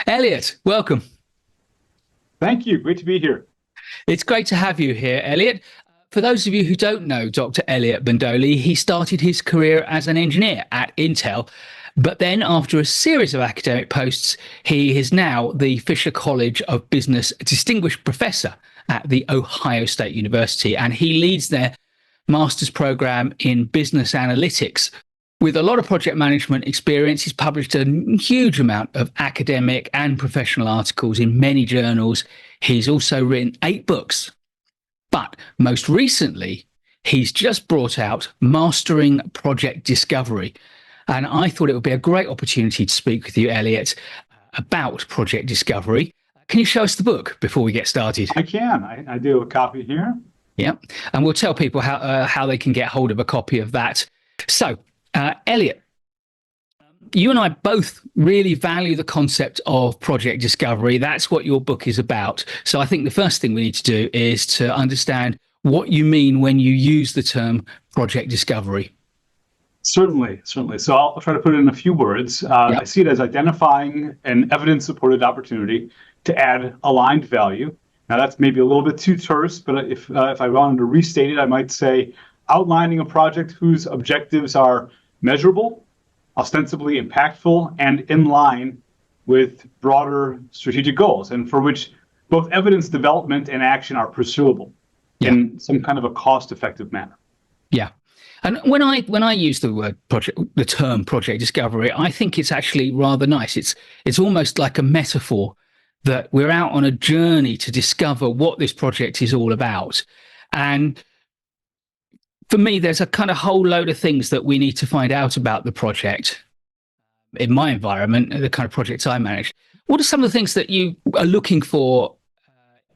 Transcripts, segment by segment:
Elliot, welcome. Thank you. Great to be here. It's great to have you here, Elliot. For those of you who don't know Dr. Elliot Bandoli, he started his career as an engineer at Intel. But then, after a series of academic posts, he is now the Fisher College of Business Distinguished Professor at The Ohio State University. And he leads their master's program in business analytics. With a lot of project management experience, he's published a huge amount of academic and professional articles in many journals. He's also written 8 books. But most recently, he's just brought out Mastering Project Discovery. And I thought it would be a great opportunity to speak with you, Elliot, about project discovery. Can you show us the book before we get started? I can. I do have a copy here. Yeah. And we'll tell people how they can get hold of a copy of that. So, Elliot, you and I both really value the concept of project discovery. That's what your book is about. So I think the first thing we need to do is to understand what you mean when you use the term project discovery. Certainly. So I'll try to put it in a few words. Yep. I see it as identifying an evidence-supported opportunity to add aligned value. Now that's maybe a little bit too terse, but if I wanted to restate it, I might say outlining a project whose objectives are measurable, ostensibly impactful, and in line with broader strategic goals, and for which both evidence development and action are pursuable in some kind of a cost-effective manner. Yeah. And when I use the term project discovery, I think it's actually rather nice. It's almost like a metaphor that we're out on a journey to discover what this project is all about. And for me, there's a kind of whole load of things that we need to find out about the project. In my environment, the kind of projects I manage, what are some of the things that you are looking for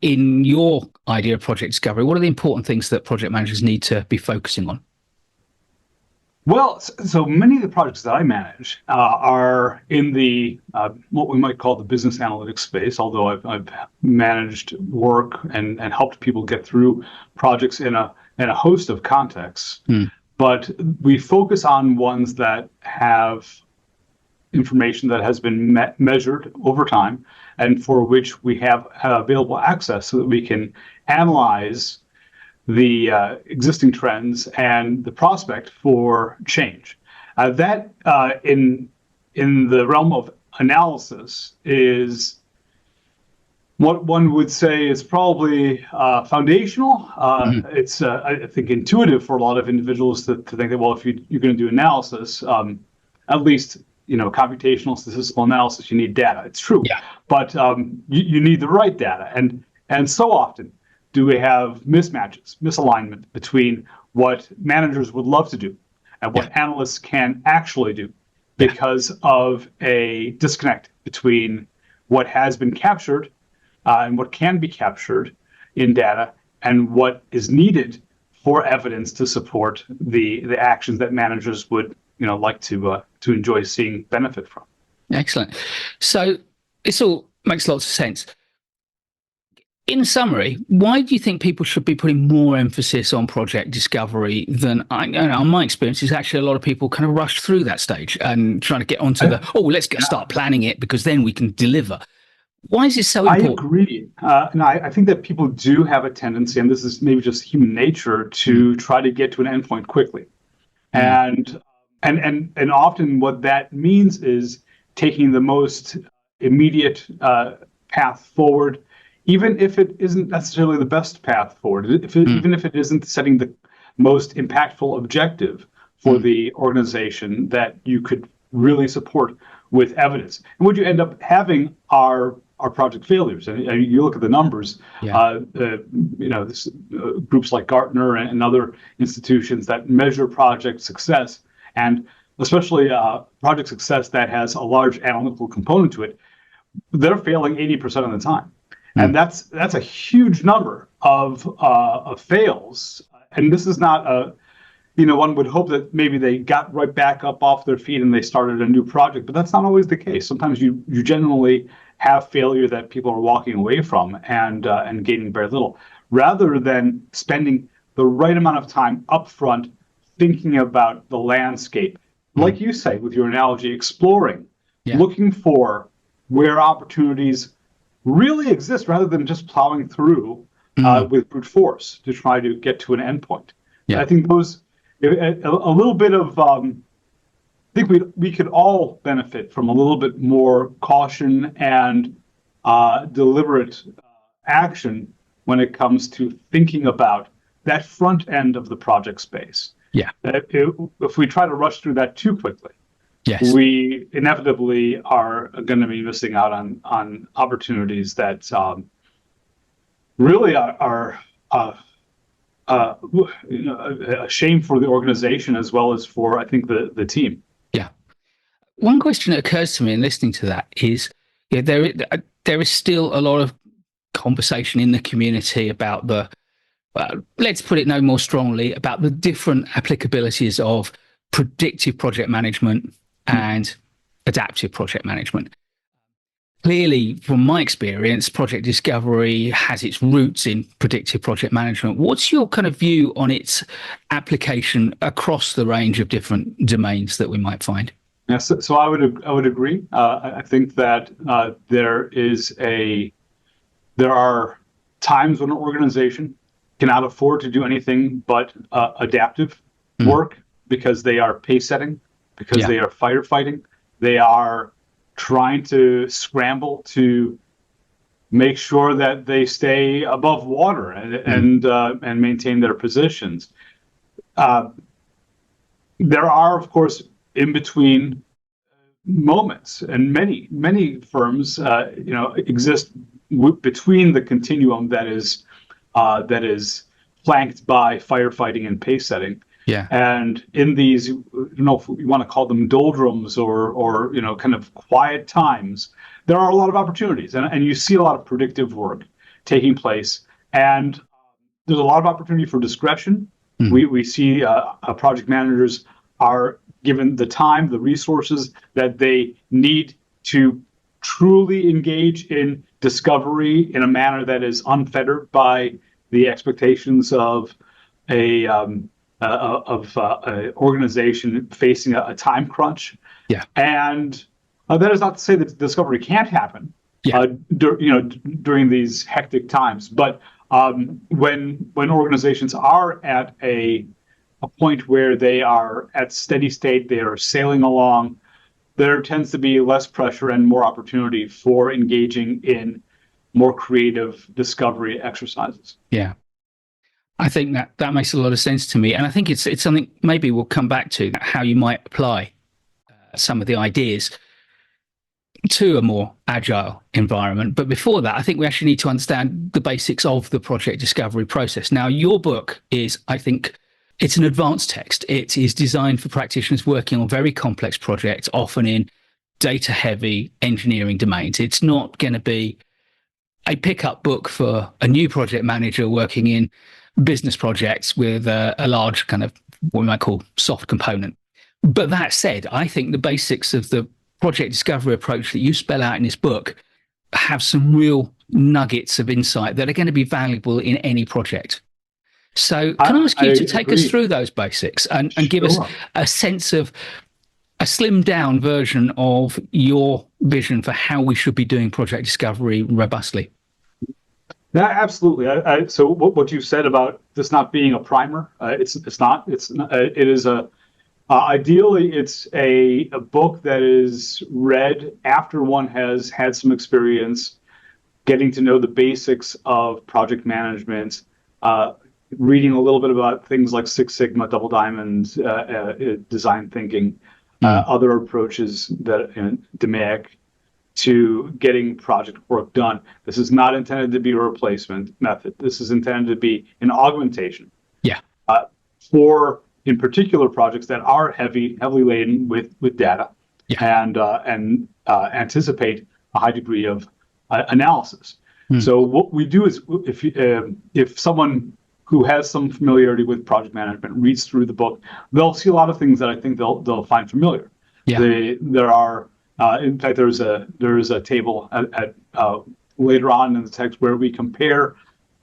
in your idea of project discovery? What are the important things that project managers need to be focusing on? Well, so many of the projects that I manage are in the what we might call the business analytics space, although I've managed work and helped people get through projects in a host of contexts. But we focus on ones that have information that has been measured over time and for which we have available access so that we can analyze the existing trends and the prospect for change. That in the realm of analysis is what one would say is probably foundational. It's, I think, intuitive for a lot of individuals to think that, well, if you're going to do analysis, at least, computational statistical analysis, you need data. It's true. Yeah. But you need the right data. And so often do we have mismatches, misalignment between what managers would love to do and what analysts can actually do because of a disconnect between what has been captured and what can be captured in data and what is needed for evidence to support the actions that managers would like to enjoy seeing benefit from. Excellent. So this all makes lots of sense. In summary, why do you think people should be putting more emphasis on project discovery than my experience is actually a lot of people kind of rush through that stage and trying to get onto let's start planning it because then we can deliver. Why is this so important? I agree. And I think that people do have a tendency, and this is maybe just human nature, to try to get to an endpoint quickly. And often what that means is taking the most immediate path forward, even if it isn't necessarily the best path forward, even if it isn't setting the most impactful objective for the organization that you could really support with evidence. And what you end up having are project failures. And you look at the numbers, groups like Gartner and other institutions that measure project success, and especially project success that has a large analytical component to it, they're failing 80% of the time. And that's a huge number of fails. And this is not one would hope that maybe they got right back up off their feet and they started a new project, but that's not always the case. Sometimes you generally have failure that people are walking away from and gaining very little, rather than spending the right amount of time upfront thinking about the landscape. Like you say with your analogy, exploring, looking for where opportunities really exist rather than just plowing through with brute force to try to get to an endpoint. Yeah. I think a little bit of, I think we could all benefit from a little bit more caution and deliberate action when it comes to thinking about that front end of the project space. Yeah. If we try to rush through that too quickly, yes, we inevitably are going to be missing out on opportunities that really are a shame for the organization as well as for, I think, the team. Yeah. One question that occurs to me in listening to that is, there is still a lot of conversation in the community about let's put it no more strongly, about the different applicabilities of predictive project management and adaptive project management. Clearly, from my experience, project discovery has its roots in predictive project management. What's your kind of view on its application across the range of different domains that we might find? Yeah, so I would agree. I think that there are times when an organization cannot afford to do anything but adaptive work because they are pace setting, because they are firefighting, they are trying to scramble to make sure that they stay above water and maintain their positions. There are, of course, in between moments, and many firms, exist between the continuum that is flanked by firefighting and pace setting. Yeah. And in these, if you want to call them doldrums or kind of quiet times, there are a lot of opportunities, and you see a lot of predictive work taking place, and there's a lot of opportunity for discretion. We see project managers are given the time, the resources that they need to truly engage in discovery in a manner that is unfettered by the expectations of a organization facing a time crunch. Yeah. And that is not to say that discovery can't happen. Yeah. During these hectic times, but when organizations are at a point where they are at steady state, they are sailing along, there tends to be less pressure and more opportunity for engaging in more creative discovery exercises. Yeah. I think that makes a lot of sense to me. And I think it's something maybe we'll come back to, how you might apply some of the ideas to a more agile environment. But before that, I think we actually need to understand the basics of the project discovery process. Now, your book is, I think, it's an advanced text. It is designed for practitioners working on very complex projects, often in data-heavy engineering domains. It's not going to be a pickup book for a new project manager working in business projects with a large kind of what we might call soft component. But that said, I think the basics of the project discovery approach that you spell out in this book have some real nuggets of insight that are going to be valuable in any project. So can I ask you to take us through those basics and give us a sense of a slimmed down version of your vision for how we should be doing project discovery robustly? Yeah, absolutely. So what you said about this not being a primer, it's not. It is ideally, it's a book that is read after one has had some experience, getting to know the basics of project management, reading a little bit about things like Six Sigma, Double Diamond, design thinking, other approaches that DMAIC to getting project work done. This is not intended to be a replacement method. This is intended to be an augmentation. Yeah. For in particular projects that are heavily laden with data, and anticipate a high degree of analysis. So what we do is, if someone who has some familiarity with project management reads through the book, they'll see a lot of things that I think they'll find familiar. Yeah. There are, in fact, there is a table at later on in the text where we compare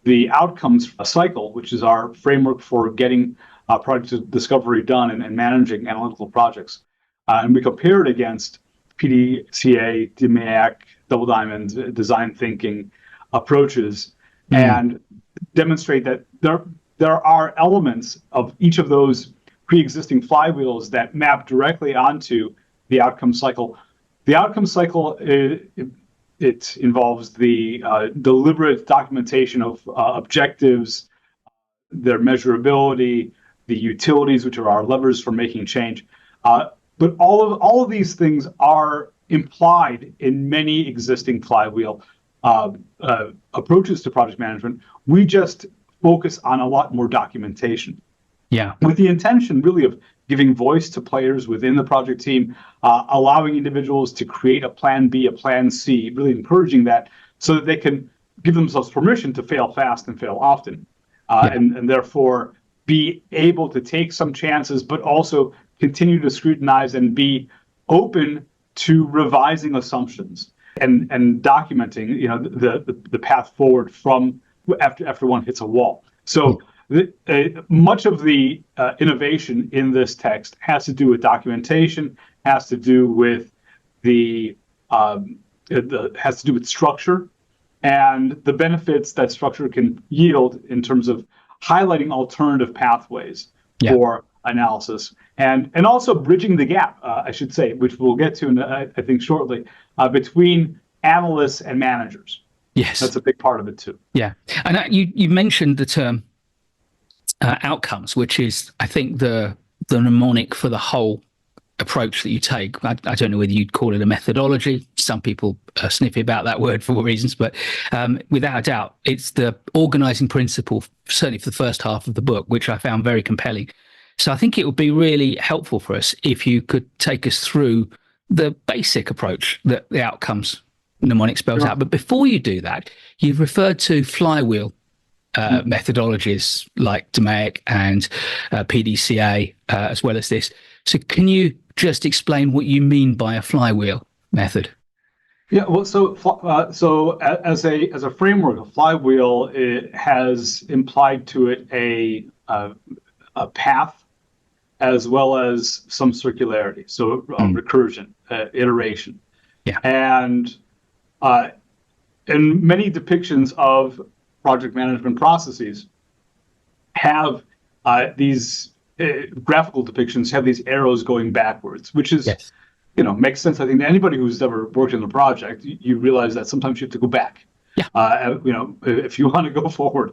the outcomes cycle, which is our framework for getting project discovery done and managing analytical projects, and we compare it against PDCA, DMAIC, double diamond design thinking approaches, and demonstrate that there are elements of each of those pre-existing flywheels that map directly onto the outcome cycle. The outcome cycle, it involves the deliberate documentation of objectives, their measurability, the utilities, which are our levers for making change. But all of these things are implied in many existing flywheel approaches to project management. We just focus on a lot more documentation. Yeah. With the intention really of giving voice to players within the project team, allowing individuals to create a plan B, a plan C, really encouraging that so that they can give themselves permission to fail fast and fail often, and therefore be able to take some chances, but also continue to scrutinize and be open to revising assumptions and documenting, the path forward from after one hits a wall. So much of the innovation in this text has to do with documentation, has to do with has to do with structure and the benefits that structure can yield in terms of highlighting alternative pathways for analysis, and also bridging the gap, I should say, which we'll get to, I think, shortly, between analysts and managers. Yes, that's a big part of it too. Yeah, and you mentioned the term outcomes, which is, I think, the mnemonic for the whole approach that you take. I don't know whether you'd call it a methodology. Some people are sniffy about that word for reasons, but without a doubt, it's the organizing principle, certainly for the first half of the book, which I found very compelling. So I think it would be really helpful for us if you could take us through the basic approach that the outcomes mnemonic spells out. But before you do that, you've referred to flywheel methodologies like DMAIC and PDCA, as well as this. So can you just explain what you mean by a flywheel method? Yeah, well, so as a framework, a flywheel, it has implied to it a path as well as some circularity, so recursion, iteration. Yeah. And many depictions of project management processes have these graphical depictions have these arrows going backwards, which is, makes sense. I think to anybody who's ever worked in a project, you realize that sometimes you have to go back. Yeah. If you want to go forward.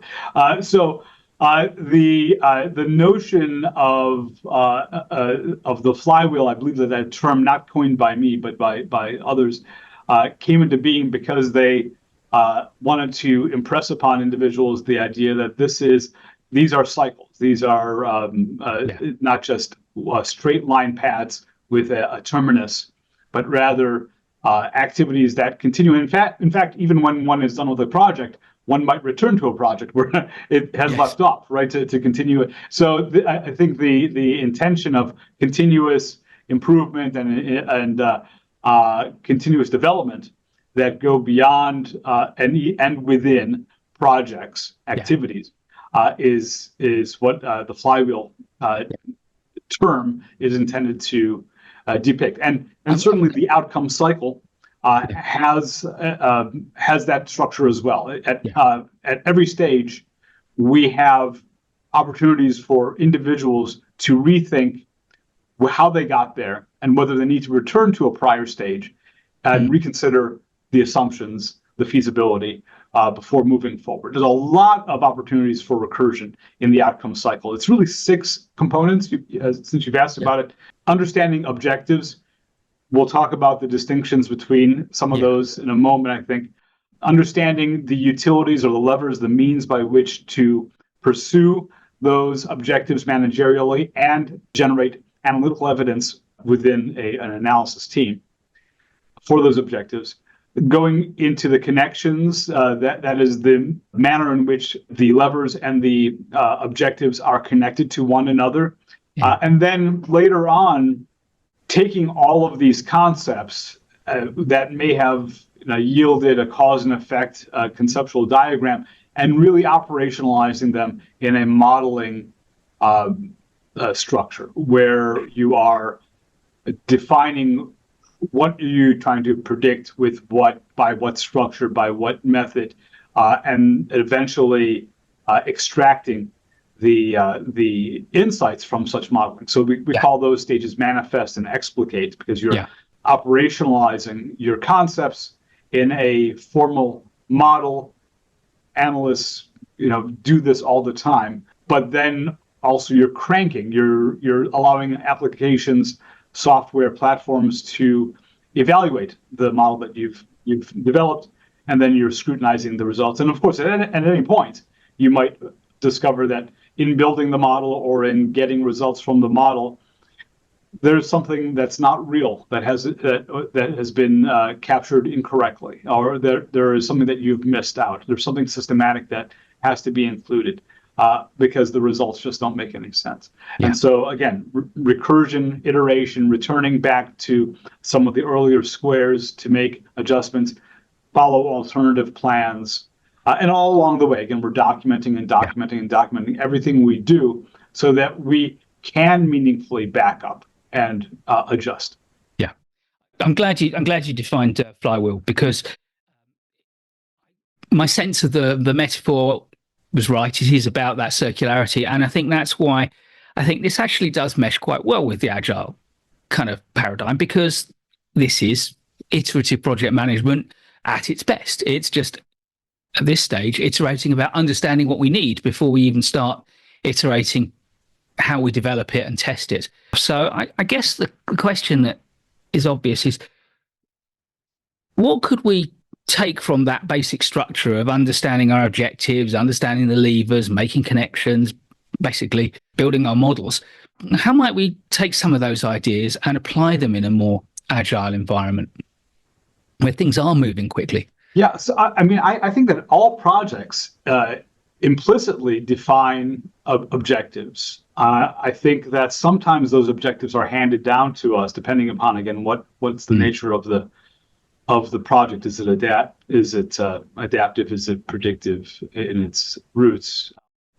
The notion of the flywheel, I believe that term, not coined by me but by others, came into being because they wanted to impress upon individuals the idea that these are cycles. These are not just straight line paths with a terminus, but rather activities that continue. In fact, even when one is done with a project, one might return to a project where it has left off, right, to continue it. So I think the intention of continuous improvement and continuous development that go beyond and within projects, activities, is what the flywheel term is intended to depict. And certainly the outcome cycle has that structure as well. At every stage, we have opportunities for individuals to rethink how they got there and whether they need to return to a prior stage and reconsider the assumptions, the feasibility, before moving forward. There's a lot of opportunities for recursion in the outcome cycle. It's really 6 components, since you've asked about it. Understanding objectives. We'll talk about the distinctions between some of those in a moment, I think. Understanding the utilities or the levers, the means by which to pursue those objectives managerially and generate analytical evidence within an analysis team for those objectives. Going into the connections, that is the manner in which the levers and the objectives are connected to one another. And then later on, taking all of these concepts that may have yielded a cause and effect conceptual diagram and really operationalizing them in a modeling structure where you are defining what are you trying to predict with what, by what structure, by what method, and eventually extracting the insights from such modeling. So we call those stages manifest and explicate, because you're operationalizing your concepts in a formal model. Analysts, do this all the time, but then also you're cranking, you're allowing applications, software platforms to evaluate the model that you've developed, and then you're scrutinizing the results. And of course, at any point, you might discover that in building the model or in getting results from the model, there's something that's not real, that has been captured incorrectly, or there is something that you've missed out. There's something systematic that has to be included because the results just don't make any sense. Yeah. And so again, recursion, iteration, returning back to some of the earlier squares to make adjustments, follow alternative plans, and all along the way, again, we're documenting and documenting everything we do so that we can meaningfully back up and adjust. Yeah, I'm glad you defined flywheel, because my sense of the metaphor was right. It is about that circularity, and I think that's why I think this actually does mesh quite well with the agile kind of paradigm, because this is iterative project management at its best. It's just at this stage iterating about understanding what we need before we even start iterating how we develop it and test it. So I guess the question that is obvious is, what could we take from that basic structure of understanding our objectives, understanding the levers, making connections, basically building our models? How might we take some of those ideas and apply them in a more agile environment where things are moving quickly? Yeah, so I think that all projects implicitly define objectives. I think that sometimes those objectives are handed down to us depending upon, again, what's the nature of the project. Is it adaptive? Is it predictive in its roots?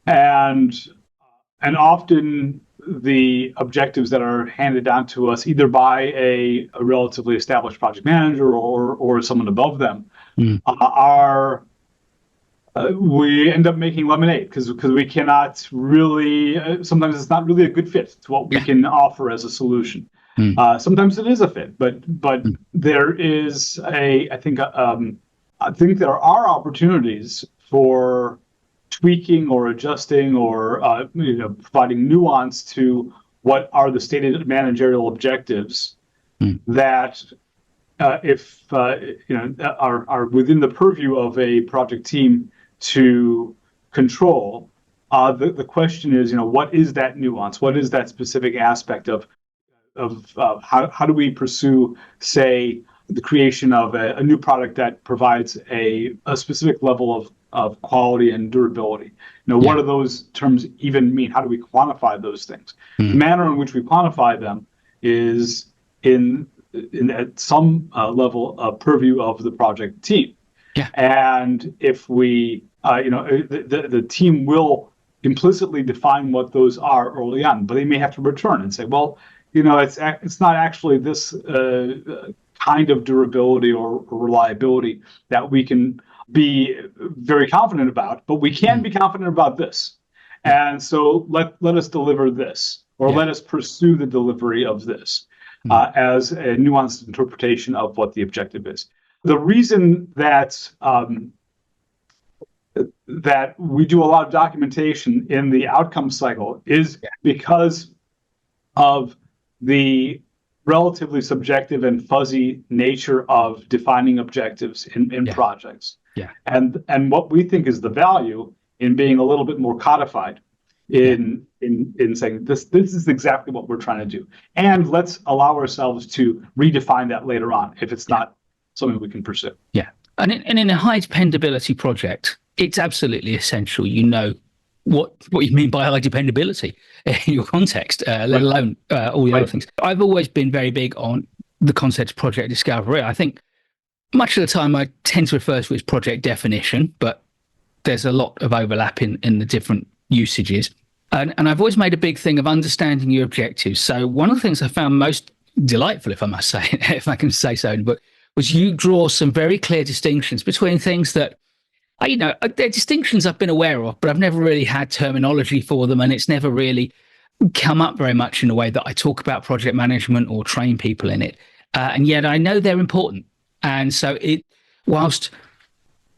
And often the objectives that are handed down to us either by a relatively established project manager or someone above them are we end up making lemonade because we cannot really, sometimes it's not really a good fit to what we can offer as a solution. Sometimes it is a fit, but there is I think there are opportunities for tweaking or adjusting or providing nuance to what are the stated managerial objectives that if are within the purview of a project team to control. The question is, what is that nuance? What is that specific aspect of how do we pursue, say, the creation of a new product that provides a specific level of quality and durability? What do those terms even mean? How do we quantify those things? The manner in which we quantify them is at some level of purview of the project team. Yeah. And if we, the team will implicitly define what those are early on, but they may have to return and say, well, it's not actually this kind of durability or reliability that we can be very confident about, but we can be confident about this. And so let us deliver this, or let us pursue the delivery of this as a nuanced interpretation of what the objective is. The reason that that we do a lot of documentation in the outcome cycle is because of the relatively subjective and fuzzy nature of defining objectives in projects. Yeah. And what we think is the value in being a little bit more codified in saying this is exactly what we're trying to do. And let's allow ourselves to redefine that later on if it's not something we can pursue. Yeah. And in a high dependability project, it's absolutely essential what you mean by high dependability in your context, let alone all the other things. I've always been very big on the concept of project discovery. I think much of the time I tend to refer to it as project definition, but there's a lot of overlap in the different usages. And I've always made a big thing of understanding your objectives. So one of the things I found most delightful, if I must say, if I can say so, in the book, was you draw some very clear distinctions between things that, they're distinctions I've been aware of, but I've never really had terminology for them, and it's never really come up very much in a way that I talk about project management or train people in it. And yet I know they're important. And so whilst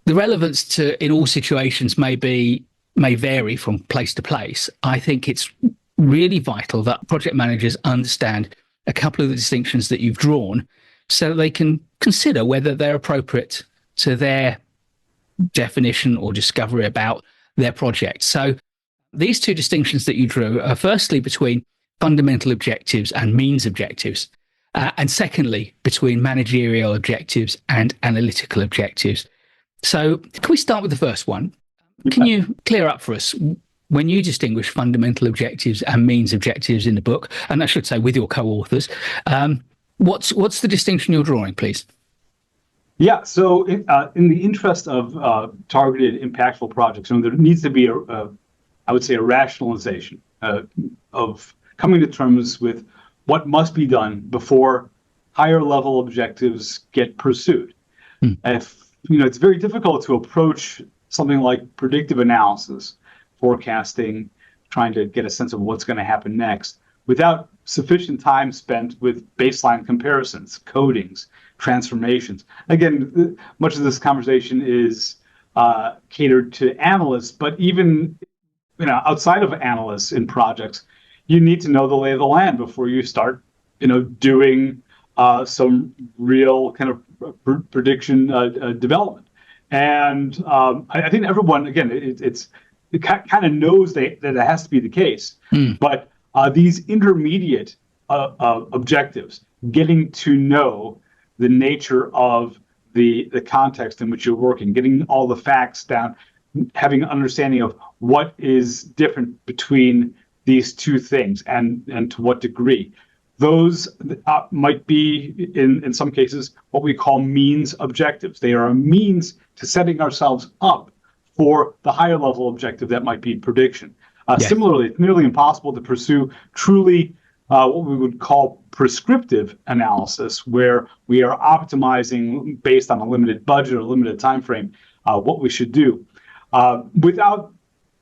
the relevance to in all situations may vary from place to place, I think it's really vital that project managers understand a couple of the distinctions that you've drawn so that they can consider whether they're appropriate to their definition or discovery about their project. So these two distinctions that you drew are firstly between fundamental objectives and means objectives, and secondly, between managerial objectives and analytical objectives. So can we start with the first one? Can you clear up for us when you distinguish fundamental objectives and means objectives in the book, and I should say with your co-authors, what's the distinction you're drawing, please? Yeah, so in the interest of targeted, impactful projects, there needs to be I would say, a rationalization of coming to terms with what must be done before higher level objectives get pursued. It's very difficult to approach something like predictive analysis, forecasting, trying to get a sense of what's going to happen next without sufficient time spent with baseline comparisons, codings, transformations. Again, much of this conversation is catered to analysts, but even outside of analysts in projects, you need to know the lay of the land before you start, doing some real kind of prediction development. And I think everyone, again, it kind of knows that it has to be the case. But these intermediate objectives, getting to know the nature of the context in which you're working, getting all the facts down, having an understanding of what is different between these two things and to what degree. Those might be, in some cases, what we call means objectives. They are a means to setting ourselves up for the higher level objective that might be prediction. Similarly, it's nearly impossible to pursue truly what we would call prescriptive analysis, where we are optimizing based on a limited budget or limited time frame what we should do without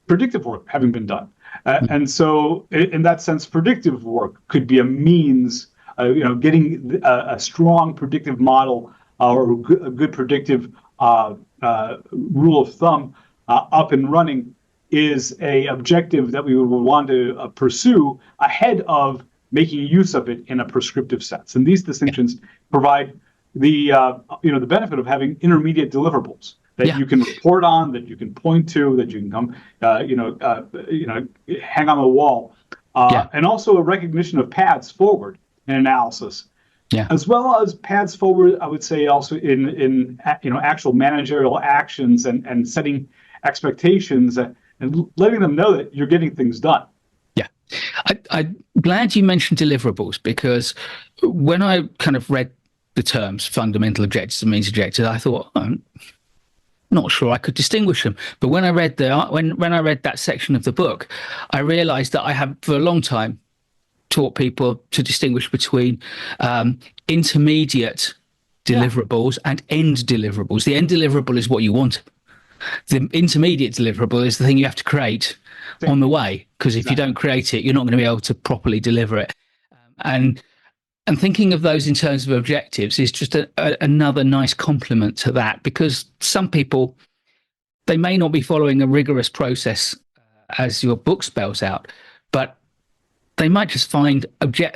predictive work having been done. And so in that sense, predictive work could be a means, getting a strong predictive model or a good predictive rule of thumb up and running is a objective that we would want to pursue ahead of making use of it in a prescriptive sense. And these distinctions provide the benefit of having intermediate deliverables that you can report on, that you can point to, that you can come, hang on the wall, and also a recognition of paths forward in analysis, as well as paths forward. I would say also in actual managerial actions and setting expectations and letting them know that you're getting things done. Yeah, I'm glad you mentioned deliverables, because when I kind of read the terms fundamental objectives and means objectives, I thought, not sure I could distinguish them. But when I read when I read that section of the book, I realized that I have for a long time taught people to distinguish between intermediate deliverables and end deliverables. The end deliverable is what you want. The intermediate deliverable is the thing you have to create on the way, because if you don't create it, you're not going to be able to properly deliver it. And thinking of those in terms of objectives is just another nice complement to that, because some people, they may not be following a rigorous process as your book spells out, but they might just find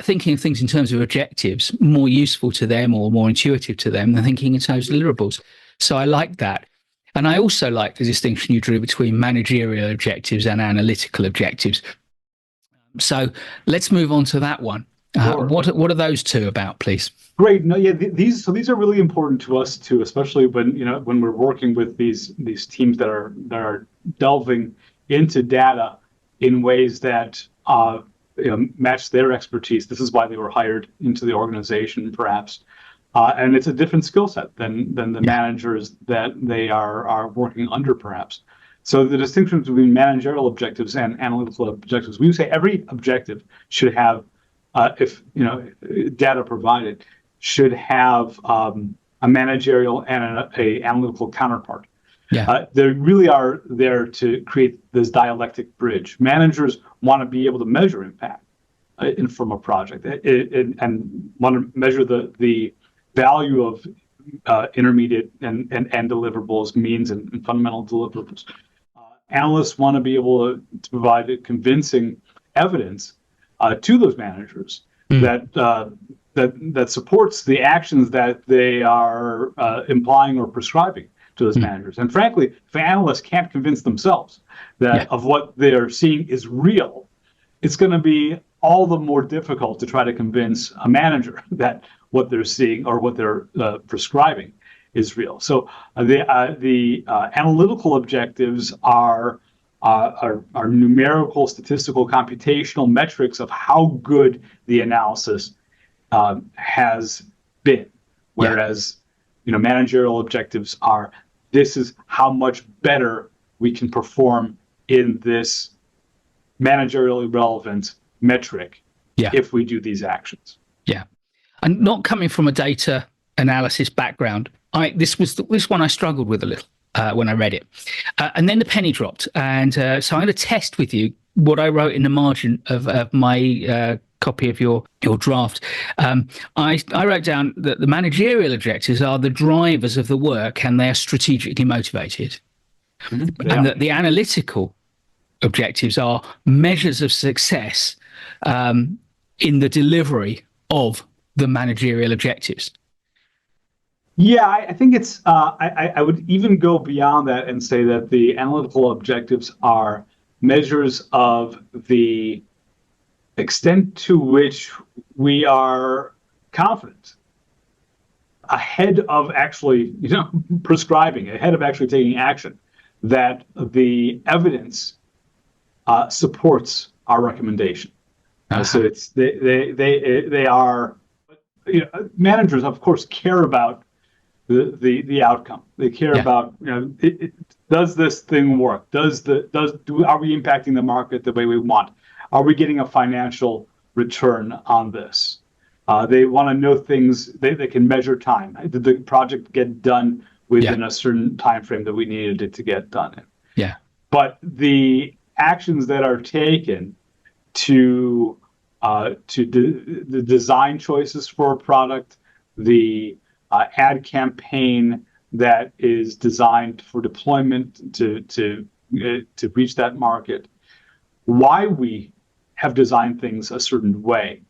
thinking of things in terms of objectives more useful to them or more intuitive to them than thinking in terms of deliverables. So I like that. And I also like the distinction you drew between managerial objectives and analytical objectives. So let's move on to that one. Sure. What are those two about, please? Great. No, these are really important to us too, especially when we're working with these teams that are delving into data in ways that match their expertise. This is why they were hired into the organization, perhaps. And it's a different skill set than the managers that they are working under, perhaps. So the distinction between managerial objectives and analytical objectives, we say every objective should have if data provided, should have a managerial and a analytical counterpart. Yeah. They really are there to create this dialectic bridge. Managers want to be able to measure impact from a project and want to measure the value of intermediate and deliverables, means and fundamental deliverables. Analysts want to be able to provide convincing evidence to those managers that supports the actions that they are implying or prescribing to those managers. And frankly, if analysts can't convince themselves that of what they're seeing is real, it's going to be all the more difficult to try to convince a manager that what they're seeing or what they're prescribing is real. So the analytical objectives are numerical, statistical, computational metrics of how good the analysis has been, whereas managerial objectives are, this is how much better we can perform in this managerially relevant metric if we do these actions. Yeah. And not coming from a data analysis background, this one I struggled with a little when I read it. And then the penny dropped. And so I'm going to test with you what I wrote in the margin of my copy of your draft. I wrote down that the managerial objectives are the drivers of the work and they're strategically motivated. Mm-hmm. And that the analytical objectives are measures of success in the delivery of the managerial objectives. Yeah, I think it's, I would even go beyond that and say that the analytical objectives are measures of the extent to which we are confident ahead of actually, prescribing, ahead of actually taking action, that the evidence supports our recommendation. So it's they are, managers of course care about the outcome. They care about does this thing work? Are we impacting the market the way we want? Are we getting a financial return on this? They want to know things. They can measure time. Did the project get done within a certain time frame that we needed it to get done in? Yeah. But the actions that are taken to the design choices for a product, the ad campaign that is designed for deployment to reach that market, why we have designed things a certain way.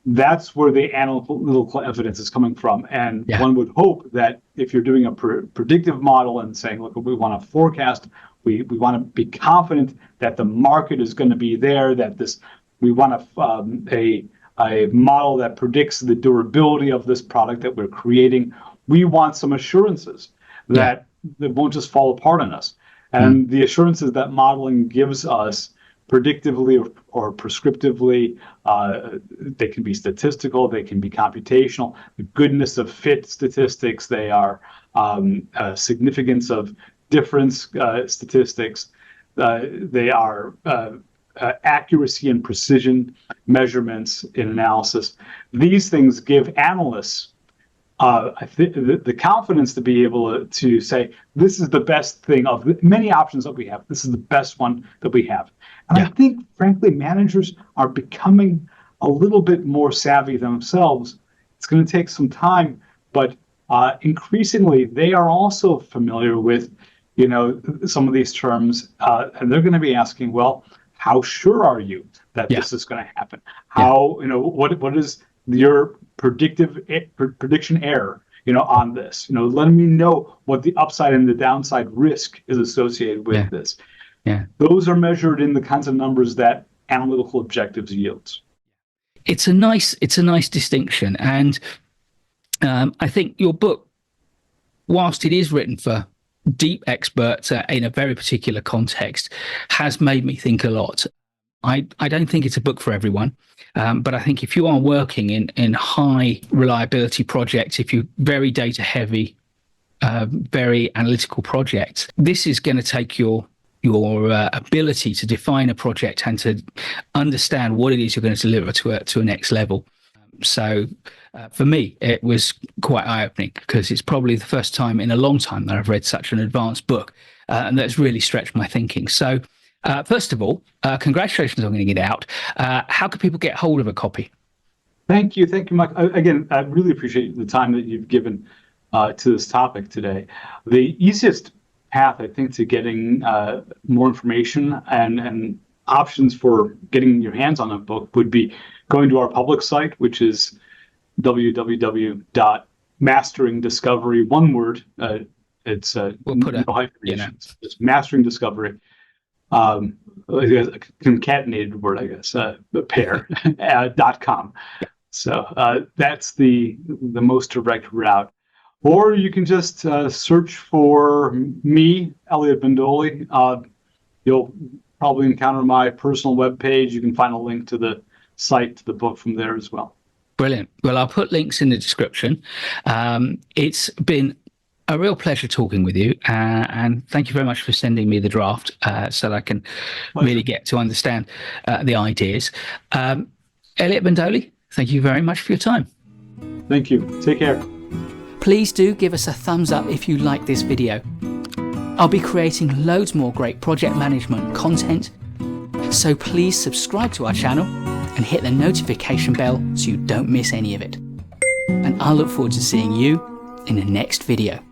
That's where the analytical evidence is coming from. And one would hope that if you're doing a predictive model and saying, look, we want to forecast, we want to be confident that the market is going to be there, that we want a model that predicts the durability of this product that we're creating. We want some assurances that it won't just fall apart on us. And the assurances that modeling gives us predictively or prescriptively, they can be statistical, they can be computational, the goodness of fit statistics, they are significance of difference statistics, they are accuracy and precision measurements in analysis. These things give analysts the confidence to be able to say, this is the best thing of many options that we have. This is the best one that we have. And I think, frankly, managers are becoming a little bit more savvy themselves. It's going to take some time, but increasingly they are also familiar with, some of these terms, and they're going to be asking, well, how sure are you that this is going to happen? How, what is your prediction error, on this? Letting me know what the upside and the downside risk is associated with this. Yeah, those are measured in the kinds of numbers that analytical objectives yields. It's a nice distinction, and I think your book, whilst it is written for deep experts in a very particular context, has made me think a lot. I don't think it's a book for everyone, but I think if you are working in high reliability projects, if you're very data heavy, very analytical projects, this is going to take your your ability to define a project and to understand what it is you're going to deliver to a next level. So for me, it was quite eye-opening, because it's probably the first time in a long time that I've read such an advanced book, and that's really stretched my thinking. So first of all, congratulations on getting it out. How can people get hold of a copy? Thank you, Mike. Again, I really appreciate the time that you've given to this topic today. The easiest path, I think, to getting more information and options for getting your hands on a book would be going to our public site, which is www.masteringdiscovery. One word. It's we'll put no hyphenations. It's Mastering Discovery. A concatenated word, I guess. Pair.com. So that's the most direct route. Or you can just search for me, Elliot Bandoli. You'll probably encounter my personal webpage. You can find a link to the site, to the book from there as well. Brilliant. Well, I'll put links in the description. It's been a real pleasure talking with you, and thank you very much for sending me the draft so that I can really get to understand the ideas. Elliot Bandoli, thank you very much for your time. Thank you. Take care. Please do give us a thumbs up if you like this video. I'll be creating loads more great project management content, so please subscribe to our channel and hit the notification bell so you don't miss any of it. And I'll look forward to seeing you in the next video.